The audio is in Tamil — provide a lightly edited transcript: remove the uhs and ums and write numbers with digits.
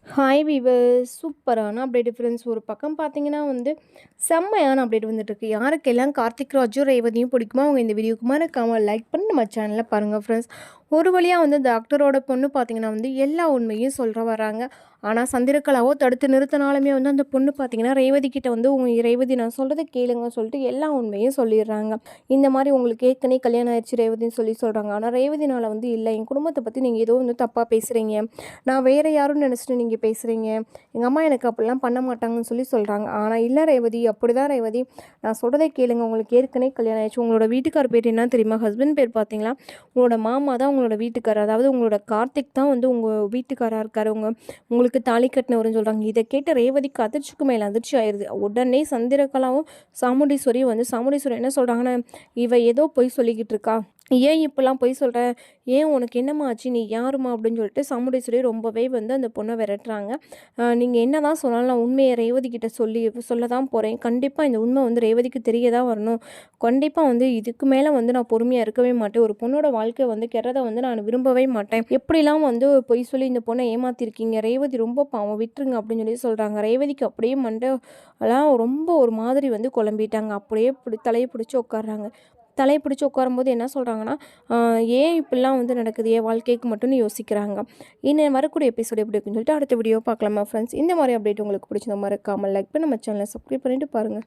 ஹாய் வீவர்ஸ், சூப்பரான அப்டேட் ஃப்ரெண்ட்ஸ். ஒரு பக்கம் பார்த்தீங்கன்னா செம்மையான அப்டேட் வந்துட்டுருக்கு. யாருக்கெல்லாம் கார்த்திக் ராஜும் ரேவதியும் பிடிக்குமோ அவங்க இந்த வீடியோக்கு மறக்காம லைக் பண்ணி நம்ம சேனலில் பாருங்கள் ஃப்ரெண்ட்ஸ். ஒரு வழியாக டாக்டரோட பொண்ணு பார்த்தீங்கன்னா எல்லா உண்மையும் சொல்கிற வராங்க. ஆனால் சந்திரகலாவோ தடுத்து நிறுத்தினாலுமே அந்த பொண்ணு பார்த்தீங்கன்னா ரேவதி கிட்ட உங்கள் ரேவதி நான் சொல்கிறத கேளுங்க சொல்லிட்டு எல்லா உண்மையும் சொல்லிடுறாங்க. இந்த மாதிரி உங்களுக்கு ஏற்கனவே கல்யாணம் ஆயிடுச்சு ரேவதின்னு சொல்கிறாங்க. ஆனால் ரேவதினால் இல்லை, என் குடும்பத்தை பற்றி நீங்கள் ஏதோ தப்பாக பேசுகிறீங்க, நான் வேறு யாரும் நினச்சிட்டு நீங்கள் பேசுகிறீங்க, எங்கள் அம்மா எனக்கு அப்படிலாம் பண்ண மாட்டாங்கன்னு சொல்கிறாங்க. ஆனால் இல்லை ரேவதி, அப்படி தான் ரேவதி, நான் சொல்கிறதே கேளுங்க, உங்களுக்கு ஏற்கனவே கல்யாணம் ஆயிடுச்சு. உங்களோட வீட்டுக்கார் பேர் என்ன தெரியுமா? ஹஸ்பண்ட் பேர் பார்த்தீங்களா, உங்களோட மாமா தான் உங்களோட வீட்டுக்காரர், அதாவது உங்களோட கார்த்திக் தான் உங்கள் வீட்டுக்காராக இருக்கார், உங்களுக்கு தாலி கட்டினவருன்னு சொல்கிறாங்க. இதை கேட்ட ரேவதிக்கு அதிர்ச்சிக்கு மேலே அதிர்ச்சி ஆயிடுது. உடனே சந்திரகலாவும் சாமுண்டீஸ்வரியும் சாமுண்டீஸ்வரி என்ன சொல்கிறாங்கன்னா, இவ ஏதோ பொய் சொல்லிக்கிட்டு இருக்கா, ஏன் இப்போல்லாம் பொய் சொல்கிற, ஏன் உனக்கு என்னம்மா ஆச்சு, நீ யாருமா அப்படின்னு சொல்லிட்டு சாமுண்டீஸ்வரி ரொம்பவே அந்த பொண்ணை விரட்டுறாங்க. நீங்கள் என்ன தான் சொன்னாலும் நான் உண்மையை ரேவதி கிட்ட சொல்ல தான் போகிறேன். கண்டிப்பாக இந்த உண்மை ரேவதிக்கு தெரிய தான் வரணும். கண்டிப்பாக இதுக்கு மேலே நான் பொறுமையாக இருக்கவே மாட்டேன். ஒரு பொண்ணோட வாழ்க்கை கெட்டதை நான் விரும்பவே மாட்டேன். எப்படிலாம் பொய் சொல்லி இந்த பொண்ணை ஏமாத்திருக்கீங்க, ரேவதி ரொம்ப பாவம், விட்டுருங்க அப்படின்னு சொல்கிறாங்க. ரேவதிக்கு அப்படியே மண்டெல்லாம் ரொம்ப ஒரு மாதிரி குழம்பிட்டாங்க. அப்படியே தலையை பிடிச்சி உட்காடுறாங்க. தலையை பிடிச்சி உட்காரும்போது என்ன சொல்கிறாங்கன்னா, ஏன் இப்படிலாம் நடக்குது, என் வாழ்க்கைக்கு மட்டும்னு யோசிக்கிறாங்க. இன்னும் வரக்கூடிய எபிசோடு எப்படி இருக்குன்னு சொல்லிட்டு அடுத்த வீடியோ பார்க்கலாமா ஃப்ரெண்ட்ஸ். இந்த மாதிரி அப்டேட் உங்களுக்கு பிடிச்ச மறக்காமல் லைக் பண்ணி நம்ம சேனலை சப்ஸ்கிரைப் பண்ணிவிட்டு பாருங்கள்.